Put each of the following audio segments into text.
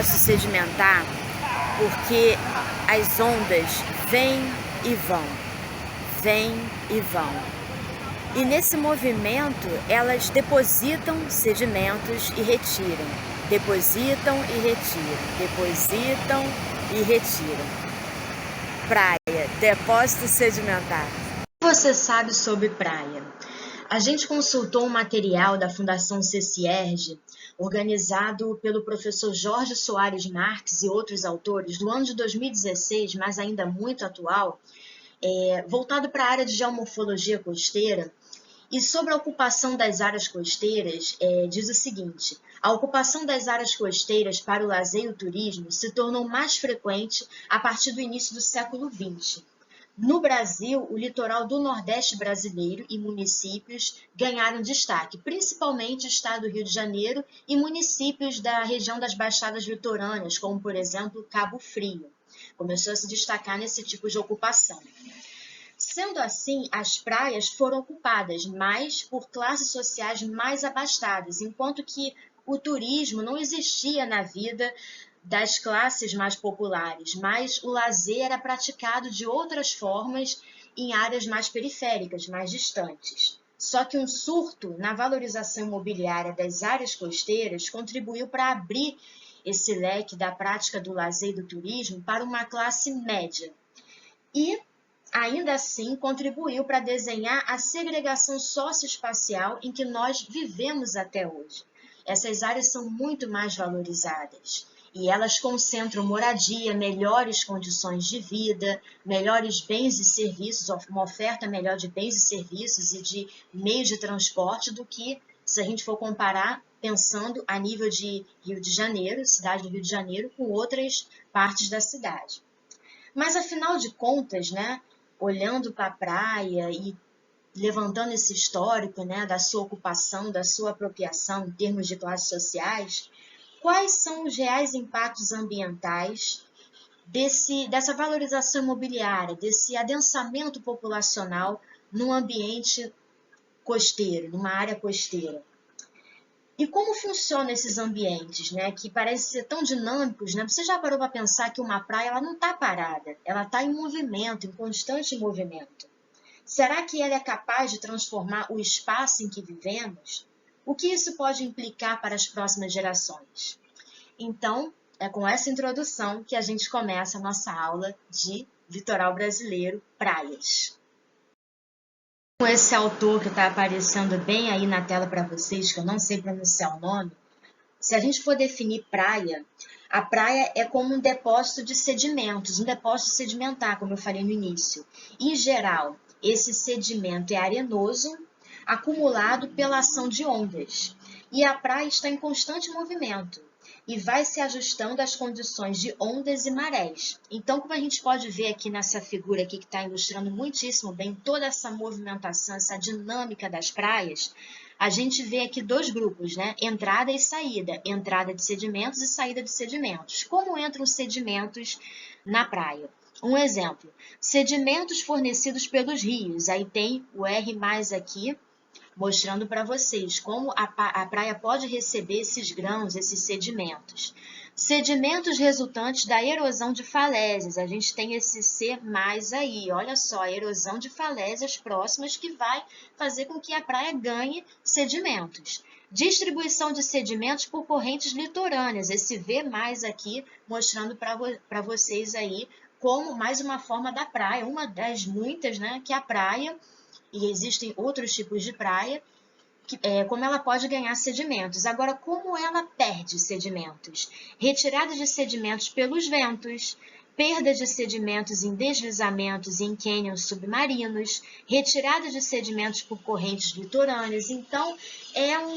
depósito sedimentar porque as ondas vêm e vão, vêm e vão. E nesse movimento, elas depositam sedimentos e retiram, depositam e retiram, depositam e retiram. Praia, depósito sedimentar. O que você sabe sobre praia? A gente consultou um material da Fundação CCIERJ, organizado pelo professor Jorge Soares Marques e outros autores, do ano de 2016, mas ainda muito atual, voltado para a área de geomorfologia costeira. E sobre a ocupação das áreas costeiras, diz o seguinte: a ocupação das áreas costeiras para o lazer e o turismo se tornou mais frequente a partir do início do século XX. No Brasil, o litoral do Nordeste brasileiro e municípios ganharam destaque, principalmente o estado do Rio de Janeiro e municípios da região das Baixadas Litorâneas, como, por exemplo, Cabo Frio. Começou a se destacar nesse tipo de ocupação. Sendo assim, as praias foram ocupadas mais por classes sociais mais abastadas, enquanto que o turismo não existia na vida das classes mais populares, mas o lazer era praticado de outras formas em áreas mais periféricas, mais distantes. Só que um surto na valorização imobiliária das áreas costeiras contribuiu para abrir esse leque da prática do lazer e do turismo para uma classe média. E ainda assim, contribuiu para desenhar a segregação socioespacial em que nós vivemos até hoje. Essas áreas são muito mais valorizadas e elas concentram moradia, melhores condições de vida, melhores bens e serviços, uma oferta melhor de bens e serviços e de meios de transporte do que, se a gente for comparar, pensando a nível de Rio de Janeiro, cidade do Rio de Janeiro, com outras partes da cidade. Mas, afinal de contas, né, olhando para a praia e levantando esse histórico, né, da sua ocupação, da sua apropriação em termos de classes sociais, quais são os reais impactos ambientais dessa valorização imobiliária, desse adensamento populacional num ambiente costeiro, numa área costeira? E como funcionam esses ambientes, né, que parecem ser tão dinâmicos, né? Você já parou para pensar que uma praia ela não está parada, ela está em movimento, em constante movimento. Será que ela é capaz de transformar o espaço em que vivemos? O que isso pode implicar para as próximas gerações? Então, é com essa introdução que a gente começa a nossa aula de Litoral Brasileiro, Praias. Com esse autor que está aparecendo bem aí na tela para vocês, que eu não sei pronunciar o nome, se a gente for definir praia, a praia é como um depósito de sedimentos, um depósito sedimentar, como eu falei no início. Em geral, esse sedimento é arenoso, acumulado pela ação de ondas. E a praia está em constante movimento e vai se ajustando às condições de ondas e marés. Então, como a gente pode ver aqui nessa figura aqui que está ilustrando muitíssimo bem toda essa movimentação, essa dinâmica das praias, a gente vê aqui dois grupos, né? Entrada e saída. Entrada de sedimentos e saída de sedimentos. Como entram os sedimentos na praia? Um exemplo, sedimentos fornecidos pelos rios. Aí tem o R+ aqui, mostrando para vocês como a praia pode receber esses grãos, esses sedimentos. Sedimentos resultantes da erosão de falésias. A gente tem esse C+ aí, olha só, a erosão de falésias próximas que vai fazer com que a praia ganhe sedimentos. Distribuição de sedimentos por correntes litorâneas, esse V+ aqui, mostrando para vocês aí como mais uma forma da praia, uma das muitas, né, que a praia, e existem outros tipos de praia, como ela pode ganhar sedimentos. Agora, como ela perde sedimentos? Retirada de sedimentos pelos ventos, perda de sedimentos em deslizamentos e em cânions submarinos, retirada de sedimentos por correntes litorâneas. Então, é um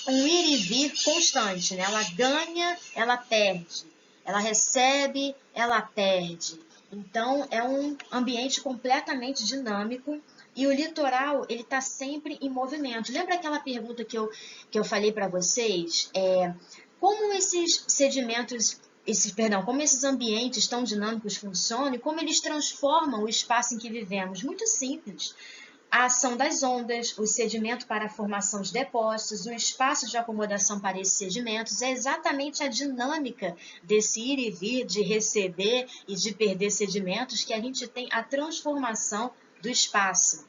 ir e vir constante, né? Ela ganha, ela perde. Ela recebe, ela perde. Então, é um ambiente completamente dinâmico e o litoral, ele está sempre em movimento. Lembra aquela pergunta que eu falei para vocês? Como esses sedimentos, como esses ambientes tão dinâmicos funcionam e como eles transformam o espaço em que vivemos? Muito simples. a ação das ondas, o sedimento para a formação de depósitos, o espaço de acomodação para esses sedimentos, é exatamente a dinâmica desse ir e vir, de receber e de perder sedimentos, que a gente tem a transformação do espaço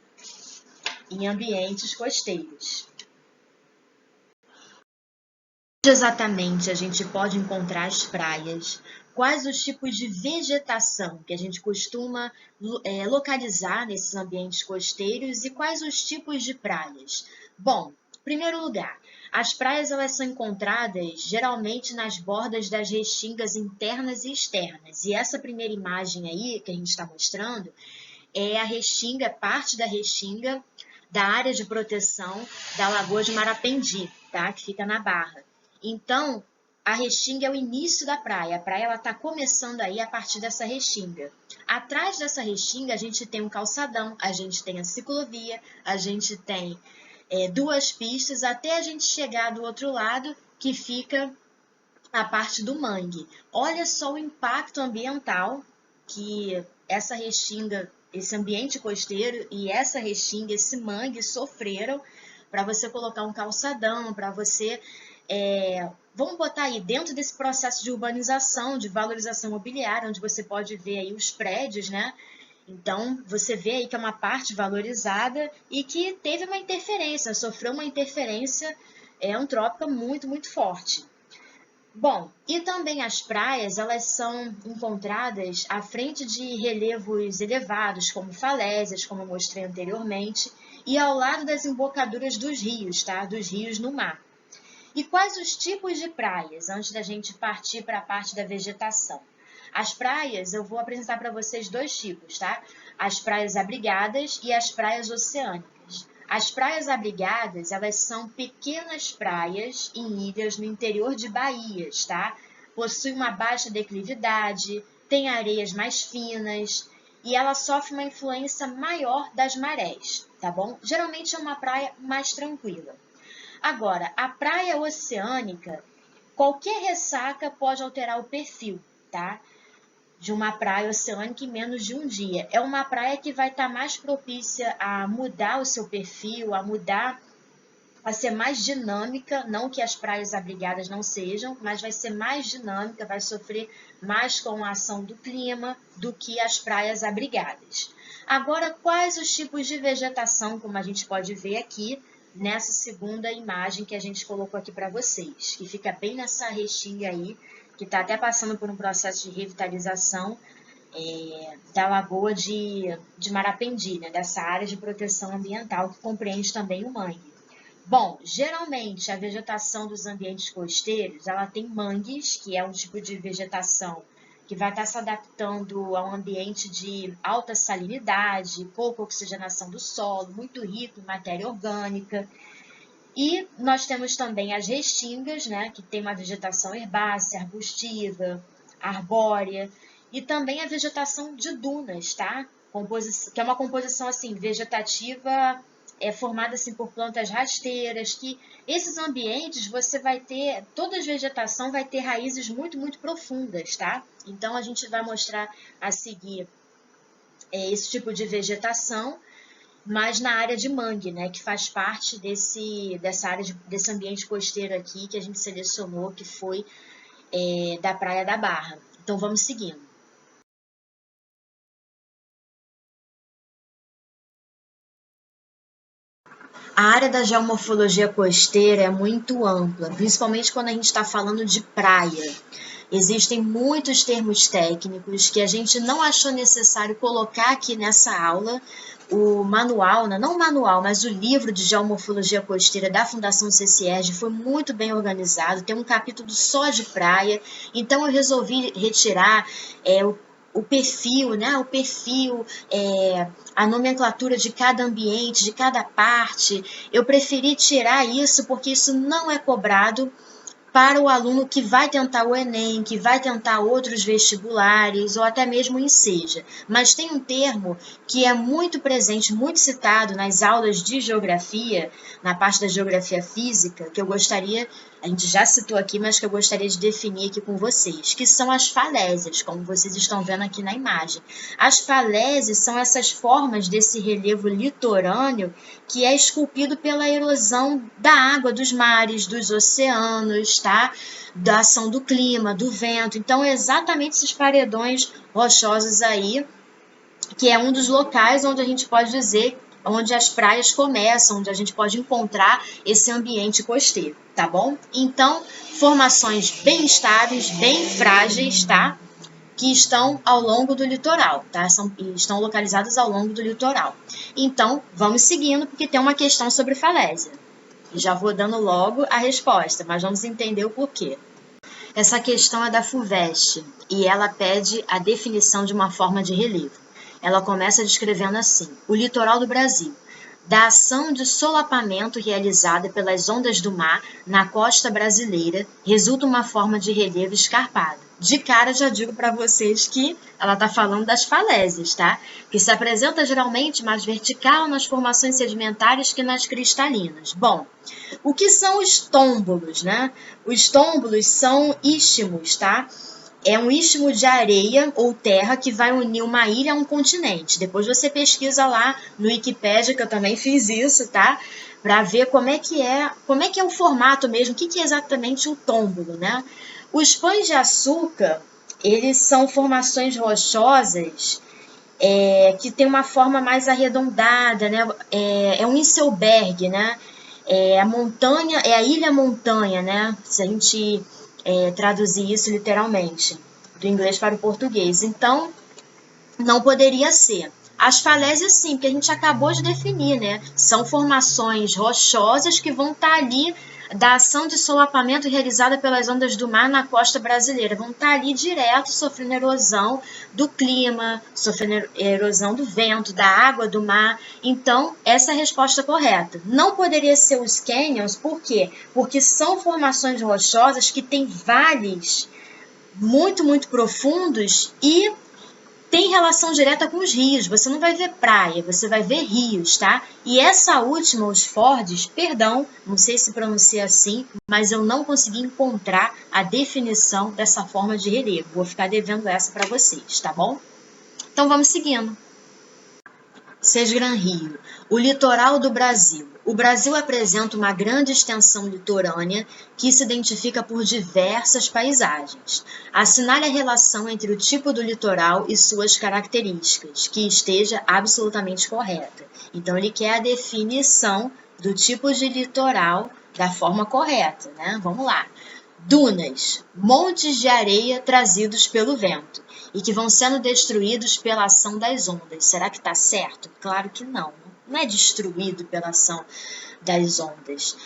em ambientes costeiros. Onde exatamente a gente pode encontrar as praias? Quais os tipos de vegetação que a gente costuma localizar nesses ambientes costeiros e quais os tipos de praias? Bom, em primeiro lugar, as praias elas são encontradas geralmente nas bordas das restingas internas e externas. E essa primeira imagem aí que a gente está mostrando é a restinga, parte da restinga da área de proteção da Lagoa de Marapendi, tá? Que fica na Barra. Então, a restinga é o início da praia. A praia está começando aí a partir dessa restinga. Atrás dessa restinga, a gente tem um calçadão, a gente tem a ciclovia, a gente tem duas pistas, até a gente chegar do outro lado, que fica a parte do mangue. Olha só o impacto ambiental que essa restinga, esse ambiente costeiro e essa restinga, esse mangue sofreram para você colocar um calçadão, para você... vamos botar aí, dentro desse processo de urbanização, de valorização imobiliária, onde você pode ver aí os prédios, né? Então, você vê aí que é uma parte valorizada e que teve uma interferência, sofreu uma interferência antrópica muito, muito forte. Bom, e também as praias, elas são encontradas à frente de relevos elevados, como falésias, como eu mostrei anteriormente, e ao lado das embocaduras dos rios, tá? Dos rios no mar. E quais os tipos de praias, antes da gente partir para a parte da vegetação? As praias, eu vou apresentar para vocês dois tipos, tá? As praias abrigadas e as praias oceânicas. As praias abrigadas, elas são pequenas praias em ilhas no interior de baías, tá? Possui uma baixa declividade, tem areias mais finas e ela sofre uma influência maior das marés, tá bom? Geralmente é uma praia mais tranquila. Agora, a praia oceânica, qualquer ressaca pode alterar o perfil, tá? De uma praia oceânica em menos de um dia. É uma praia que vai estar mais propícia a mudar o seu perfil, a ser mais dinâmica, não que as praias abrigadas não sejam, mas vai ser mais dinâmica, vai sofrer mais com a ação do clima do que as praias abrigadas. Agora, quais os tipos de vegetação, como a gente pode ver aqui, nessa segunda imagem que a gente colocou aqui para vocês, que fica bem nessa restinga aí, que está até passando por um processo de revitalização da Lagoa de Marapendi, né, dessa área de proteção ambiental que compreende também o mangue. Bom, geralmente a vegetação dos ambientes costeiros, ela tem mangues, que é um tipo de vegetação que vai estar se adaptando a um ambiente de alta salinidade, pouca oxigenação do solo, muito rico em matéria orgânica. E nós temos também as restingas, né, que tem uma vegetação herbácea, arbustiva, arbórea, e também a vegetação de dunas, tá? Que é uma composição assim, vegetativa formada assim, por plantas rasteiras, que esses ambientes você vai ter, toda a vegetação vai ter raízes muito, muito profundas, tá? Então a gente vai mostrar a seguir esse tipo de vegetação, mas na área de mangue, né, que faz parte desse ambiente costeiro aqui que a gente selecionou, que foi da Praia da Barra. Então, vamos seguindo. A área da geomorfologia costeira é muito ampla, principalmente quando a gente está falando de praia. Existem muitos termos técnicos que a gente não achou necessário colocar aqui nessa aula. O manual, não o manual, mas o livro de geomorfologia costeira da Fundação CCERJ foi muito bem organizado, tem um capítulo só de praia, então eu resolvi retirar o perfil, né? A nomenclatura de cada ambiente, de cada parte. Eu preferi tirar isso porque isso não é cobrado para o aluno que vai tentar o Enem, que vai tentar outros vestibulares ou até mesmo o Enseja. Mas tem um termo que é muito presente, muito citado nas aulas de geografia, na parte da geografia física, que eu gostaria, a gente já citou aqui, mas que eu gostaria de definir aqui com vocês, que são as falésias, como vocês estão vendo aqui na imagem. As falésias são essas formas desse relevo litorâneo que é esculpido pela erosão da água dos mares, dos oceanos, tá? Da ação do clima, do vento. Então, é exatamente esses paredões rochosos aí, que é um dos locais onde a gente pode dizer, onde as praias começam, onde a gente pode encontrar esse ambiente costeiro, tá bom? Então, formações bem estáveis, bem frágeis, tá? Que estão ao longo do litoral, tá? Estão localizadas ao longo do litoral. Então, vamos seguindo, porque tem uma questão sobre falésia. Já vou dando logo a resposta, mas vamos entender o porquê. Essa questão é da FUVEST e ela pede a definição de uma forma de relevo. Ela começa descrevendo assim: o litoral do Brasil, da ação de solapamento realizada pelas ondas do mar na costa brasileira, resulta uma forma de relevo escarpado. De cara, já digo para vocês que ela está falando das falésias, tá? Que se apresenta geralmente mais vertical nas formações sedimentares que nas cristalinas. Bom, o que são os tômbolos, né? Os tômbolos são istmos, tá? É um istmo de areia ou terra que vai unir uma ilha a um continente. Depois você pesquisa lá no Wikipédia, que eu também fiz isso, tá? Para ver como é que é o formato mesmo, o que é exatamente o tômbolo, né? Os pães de açúcar, eles são formações rochosas que tem uma forma mais arredondada, né? É um iceberg, né? É a ilha montanha, né? Se a gente traduzir isso literalmente, do inglês para o português. Então, não poderia ser. As falésias, sim, que a gente acabou de definir, né? São formações rochosas que vão estar ali da ação de solapamento realizada pelas ondas do mar na costa brasileira. Vão estar ali direto sofrendo erosão do clima, sofrendo erosão do vento, da água do mar. Então, essa é a resposta correta. Não poderia ser os cânions, por quê? Porque são formações rochosas que têm vales muito, muito profundos e tem relação direta com os rios. Você não vai ver praia, você vai ver rios, tá? E essa última, os Fordes, perdão, não sei se pronuncia assim, mas eu não consegui encontrar a definição dessa forma de relevo. Vou ficar devendo essa para vocês, tá bom? Então vamos seguindo. Sesgran Rio, o litoral do Brasil. O Brasil apresenta uma grande extensão litorânea que se identifica por diversas paisagens. Assinale a relação entre o tipo do litoral e suas características, que esteja absolutamente correta. Então, ele quer a definição do tipo de litoral da forma correta, né? Vamos lá. Dunas, montes de areia trazidos pelo vento e que vão sendo destruídos pela ação das ondas. Será que está certo? Claro que não. Não é destruído pela ação das ondas.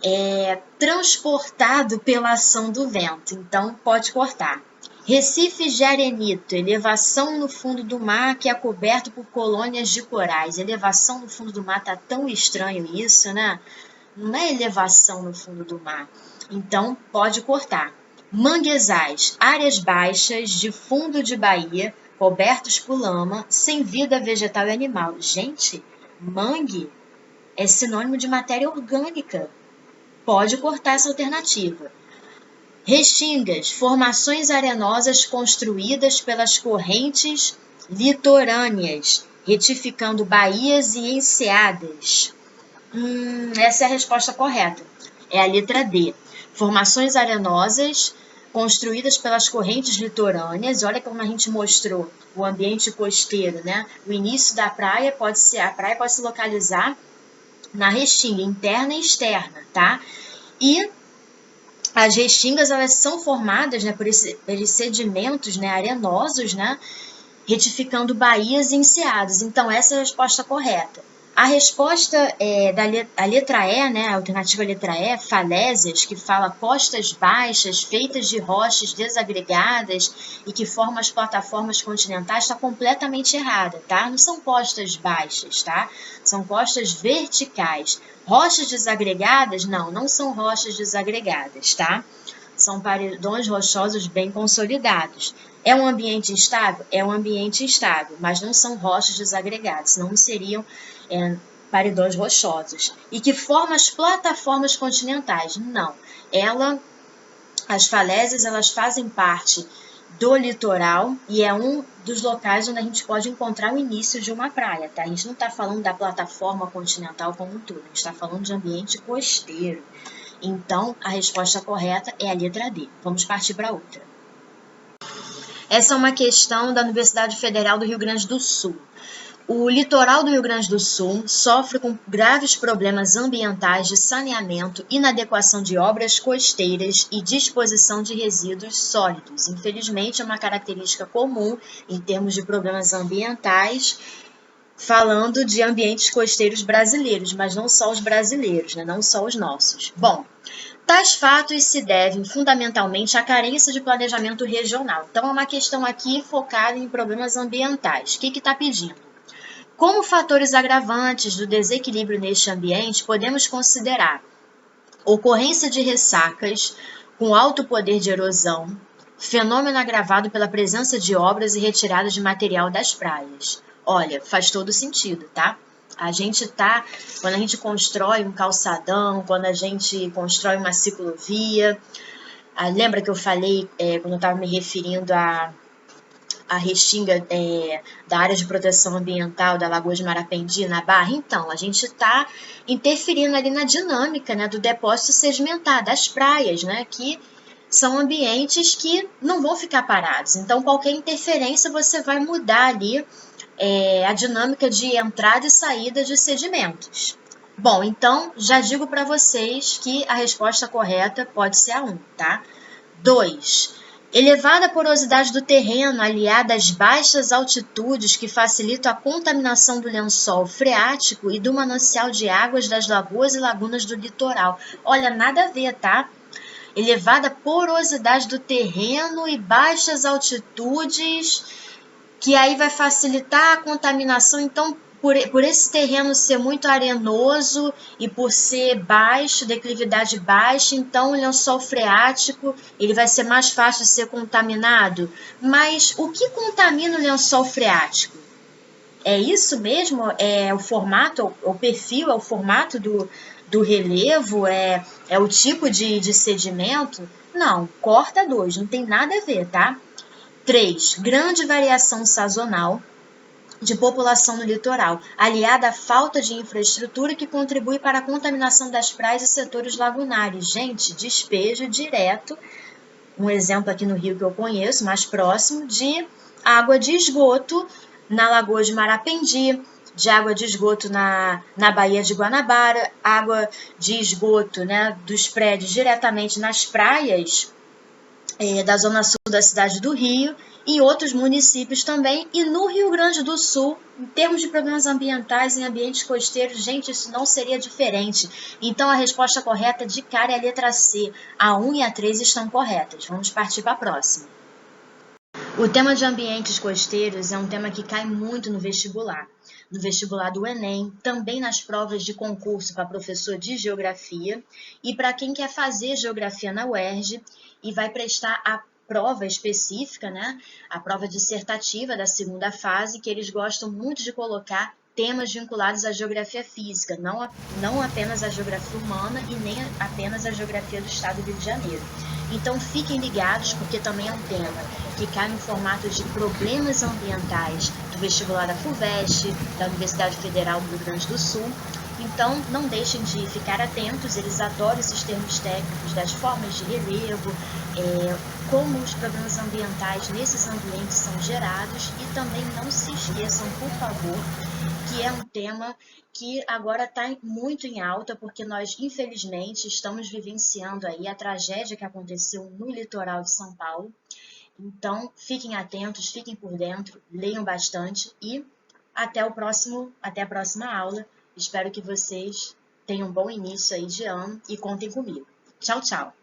É transportado pela ação do vento. Então, pode cortar. Recifes de arenito, elevação no fundo do mar que é coberto por colônias de corais. Elevação no fundo do mar, tá tão estranho isso, né? Não é elevação no fundo do mar. Então, pode cortar. Manguezais, áreas baixas de fundo de baía, cobertos por lama, sem vida vegetal e animal. Gente, mangue é sinônimo de matéria orgânica. Pode cortar essa alternativa. Restingas, formações arenosas construídas pelas correntes litorâneas, retificando baías e enseadas. Essa é a resposta correta. É a letra D. Formações arenosas construídas pelas correntes litorâneas. Olha como a gente mostrou o ambiente costeiro, né? O início da praia pode se localizar na restinga interna e externa, tá? E as restingas, elas são formadas, né, por esses sedimentos, né, arenosos, né, retificando baías e enseados. Então, essa é a resposta correta. A resposta a letra E, né, a alternativa letra E, falésias, que fala costas baixas feitas de rochas desagregadas e que formam as plataformas continentais, está completamente errada, tá? Não são costas baixas, tá? São costas verticais. Rochas desagregadas, não são rochas desagregadas, tá? São paredões rochosos bem consolidados. É um ambiente instável? É um ambiente instável, mas não são rochas desagregadas, não seriam paredões rochosos. E que forma as plataformas continentais? Não. As falésias, elas fazem parte do litoral e é um dos locais onde a gente pode encontrar o início de uma praia, tá? A gente não está falando da plataforma continental como um todo, a gente está falando de ambiente costeiro. Então, a resposta correta é a letra D. Vamos partir para outra. Essa é uma questão da Universidade Federal do Rio Grande do Sul. O litoral do Rio Grande do Sul sofre com graves problemas ambientais de saneamento, inadequação de obras costeiras e disposição de resíduos sólidos. Infelizmente, é uma característica comum em termos de problemas ambientais, falando de ambientes costeiros brasileiros, mas não só os brasileiros, né? Não só os nossos. Bom, tais fatos se devem fundamentalmente à carência de planejamento regional. Então, é uma questão aqui focada em problemas ambientais. O que está pedindo? Como fatores agravantes do desequilíbrio neste ambiente, podemos considerar ocorrência de ressacas com alto poder de erosão, fenômeno agravado pela presença de obras e retirada de material das praias. Olha, faz todo sentido, tá? Quando a gente constrói um calçadão, quando a gente constrói uma ciclovia, lembra que eu falei, quando eu estava me referindo a restinga da área de proteção ambiental da Lagoa de Marapendi, na Barra? Então, a gente está interferindo ali na dinâmica, né, do depósito sedimentar, das praias, né, que são ambientes que não vão ficar parados. Então, qualquer interferência você vai mudar ali a dinâmica de entrada e saída de sedimentos. Bom, então, já digo para vocês que a resposta correta pode ser a 1, tá? 2. Elevada porosidade do terreno, aliada às baixas altitudes que facilitam a contaminação do lençol freático e do manancial de águas das lagoas e lagunas do litoral. Olha, nada a ver, tá? Elevada porosidade do terreno e baixas altitudes, que aí vai facilitar a contaminação. Então, por esse terreno ser muito arenoso e por ser baixo, declividade baixa, então o lençol freático ele vai ser mais fácil de ser contaminado. Mas o que contamina o lençol freático? É isso mesmo? É o formato, o perfil, é o formato do relevo? É o tipo de sedimento? Não, corta 2, não tem nada a ver, tá? 3. Grande variação sazonal de população no litoral, aliada à falta de infraestrutura que contribui para a contaminação das praias e setores lagunares. Gente, despejo direto, um exemplo aqui no Rio que eu conheço, mais próximo, de água de esgoto na Lagoa de Marapendi, de água de esgoto na Baía de Guanabara, água de esgoto, né, dos prédios diretamente nas praias da zona sul da cidade do Rio, e outros municípios também, e no Rio Grande do Sul, em termos de problemas ambientais em ambientes costeiros, gente, isso não seria diferente. Então, a resposta correta de cara é a letra C. A 1 e a 3 estão corretas. Vamos partir para a próxima. O tema de ambientes costeiros é um tema que cai muito no vestibular do Enem, também nas provas de concurso para professor de geografia e para quem quer fazer geografia na UERJ e vai prestar a prova específica, né? A prova dissertativa da segunda fase, que eles gostam muito de colocar temas vinculados à geografia física, não apenas à geografia humana e nem apenas à geografia do estado do Rio de Janeiro. Então fiquem ligados, porque também é um tema que cai no formato de problemas ambientais do vestibular da FUVEST, da Universidade Federal do Rio Grande do Sul. Então, não deixem de ficar atentos, eles adoram esses termos técnicos das formas de relevo, como os problemas ambientais nesses ambientes são gerados, e também não se esqueçam, por favor, que é um tema que agora está muito em alta, porque nós, infelizmente, estamos vivenciando aí a tragédia que aconteceu no litoral de São Paulo. Então, fiquem atentos, fiquem por dentro, leiam bastante e até a próxima aula Espero que vocês tenham um bom início aí de ano e contem comigo. Tchau, tchau!